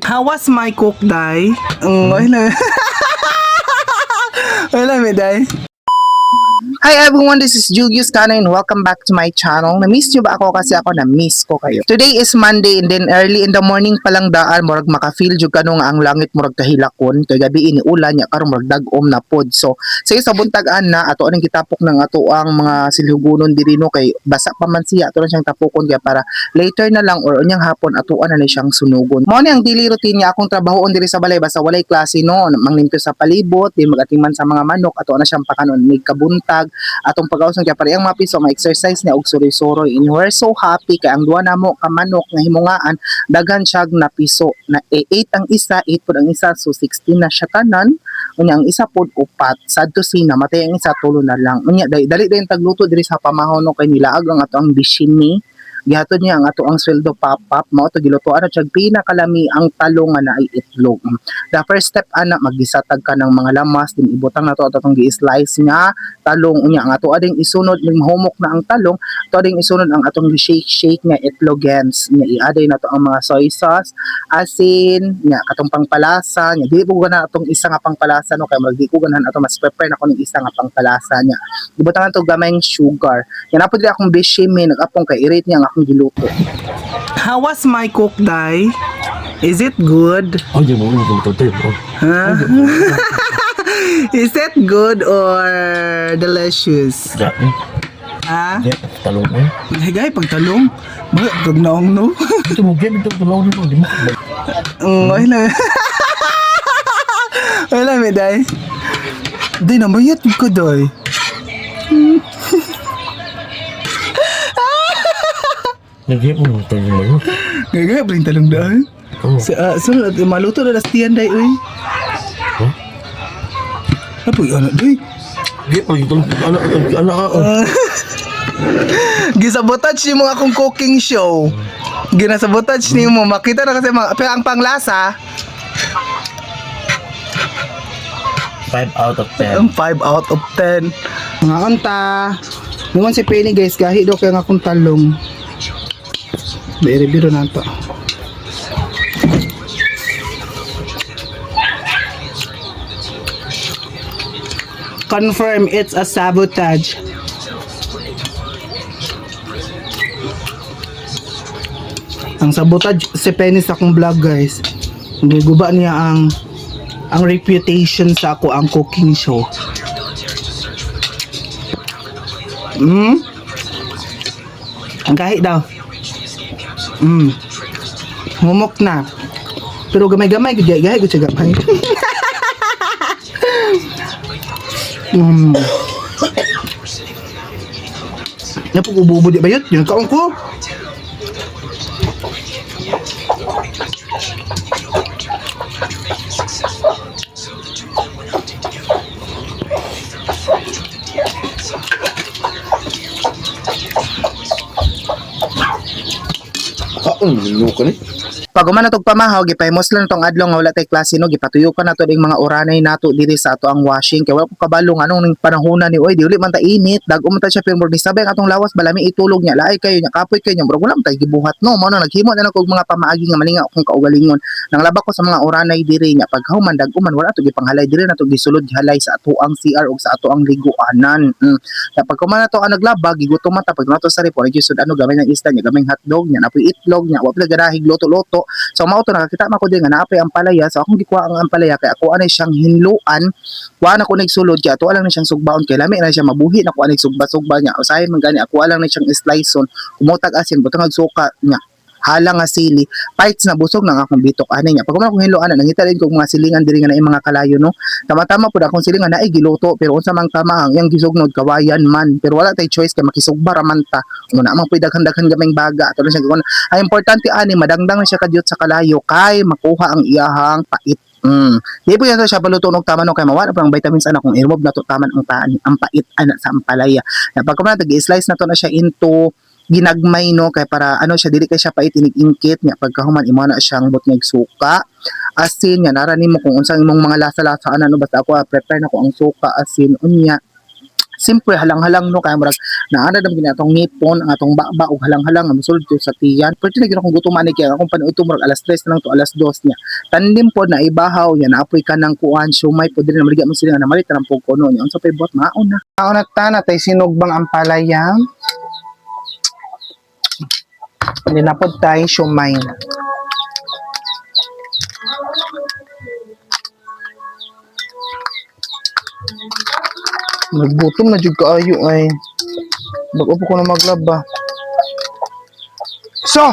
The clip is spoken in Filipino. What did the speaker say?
How was my cook, Day? Wala. Wala, may Day. Hi everyone, this is Julius Cano and welcome back to my channel. Na-miss nyo ba ako? Kasi ako na-miss ko kayo. Today is Monday and then early in the morning palang daan murag maka-feel jud kano nga ang langit murag kahilakon kay gabi ini ulan nya karon murag dag-om na pod. So sa buntagan na ato aning gitapok ng ato ang mga silhugonon diri no kay basa pa man siya ato na siyang tapokon kaya para later na lang or unyang hapon atuan na siyang sunugon. Mao ni ang daily routine niya akong trabahoon diri sa balay basta walay klase no, manglimpyo sa palibot, di magatiman sa mga manok ato na siyang pakanon mig kabuntag atong pag-ausong kaya parehang mapiso ma-exercise niya og suroy-suroy and we're so happy kay ang duha namo ka manok nga himungaan daghan siya na piso na 8 ang isa 8 pud ang isa so 16 na siya tanan unya ang isa pod upat sadto sina matay ang isa tulo na lang unya dali din tagluto diri sa pamahon no kay nilaag ang ato ang bishini gihatod niya ang ato ang sweldo pop-up mao to gilutoan at siya pinakalami ang talong nga naay itlog. The first step ana magisatag ka ng mga lamas din ibutang nato atong gi-slice nga talong unya ang ato ading isunod ning mahumok na ang talong ato ading isunod ang atong shake nga itlogans nya i-add nato ang mga soy sauce asin nya katong pangpalasa nya dili po gana atong isa nga pangpalasa no kay magdi ko ganahan ato mas prepare na ko ning isa nga pangpalasa nya ibutang nato gamayng sugar nya napod akong bishimi nag-apong kay i-rate niya akong giluto. How was my cook, Day? Is it good? Ay, mo mo to. Huh? Is it good or delicious? Ya. Ha? Ya, talong mo. Higay pagtalong. Magag naong no. Ito mo game ito talong mo di mo. Wala. Wala may Day. Day na mayat ko Day. Nagay mo talong mo. Gagay pa rin talong daan. Oh. So, maluto na lastiyan Day, uy. Huh? Apa yung anak, Day? Gay pa yung anak. Gisabotage ni mo akong cooking show. Ginasabotage ni mo. Makita na kasi pero ang panglasa 5 out of 10. ang 5 out of 10. Mga kanta. Naman si Penny guys, kahit daw kaya nga akong talong. Biro na ito. Confirm it's a sabotage. Ang sabotage si Penny sa akong vlog guys. Giguba niya ang reputation sa ako ang cooking show. Ang kahit daw. Humok na. Pero gamay-gamay gaya ko siya gamay. Napukububo di ba yun? Yung kaong ko. Luko ni. Pag umana tog pamahaw gipahimos lang tong adlaw nga wala tay klase no gipatuyo ka nato ding mga oranay nato diri sa ato ang washing kay wala ko kabalo anong ning panahona ni oy di uli man ta init dag-o man ta siya pero murag sabay atong lawas balami itulog nya laay kayo nya kapoy kayo nya murag wala man tay gibuhat no mao nang naghimo na kog mga pamaagi nga maninga akong kaugalingon nang laba ko sa mga oranay diri nya pag human dag-o man wala to gipanghalay diri nato gisulod halay sa ato ang CR ug sa ato ang liguanan pag kumana to ang naglaba gigutom mata pag nato sa report gisud ano gamay ng isda nya gamay hotdog nya napoy itlog nya wa pala garahig luto-luto. So mao to nakakita man ko din nga naapay ang palaya so akong gikuha ang palaya kay ako anay siyang hinluan kuha na ko nagsulod kay ato lang na siyang sugbaon kay lami na siya mabuhi na ko anay sugba-sugba niya usahay man gani ako lang na siyang sliceon kumutag asin butang suka niya halang nga sili bites na busog nang akong bitok anay niya pag man akong hinluan nangita rin ko mga silingan diri nga na mga kalayo no tama-tama pud akong silingan na giluto pero unsa man tama ang yang gisugnod kawayan man pero wala tay choice kay makisugba ra man ta una man pud daghan-daghan gamay baga ato na siya kun ay importante ani madangdang na siya kadyot sa kalayo kay makuha ang iyahang pait. Di po yan siya palutunog tama no kay mawala pa ang vitamins ana kung i-remove na to taman ang pait ana sa ampalaya. Pag kumana tag-slice na to na siya into ginagmay no kay para ano siya dili kay siya pait inig-ingkit nya pagkahuman imo na siyang butnyag suka asin nya narani mo kung unsang imong mga lasa-lasa ano basta ako prepare na ko ang suka asin unya Simple halang-halang no kaya murag naara na gina atong ngipon ang atong baba ug halang-halang nga mosulod ko sa tiyan. Pero tinagin akong gutom ani kaya akong panuot murag alas 3 na lang to alas 2 niya. Tandim pod na ibahaw yan naapoy ka ng kuan sumay pod diri na maligya mo sila nga namalit ra po kuno nya unsa pay buhat maon na. Maon na ta natay sinugbang ang palayang. Hindi na pod tayo sumay. Nagbutom na jud kaayo ay. Bago po ko na maglaba. So!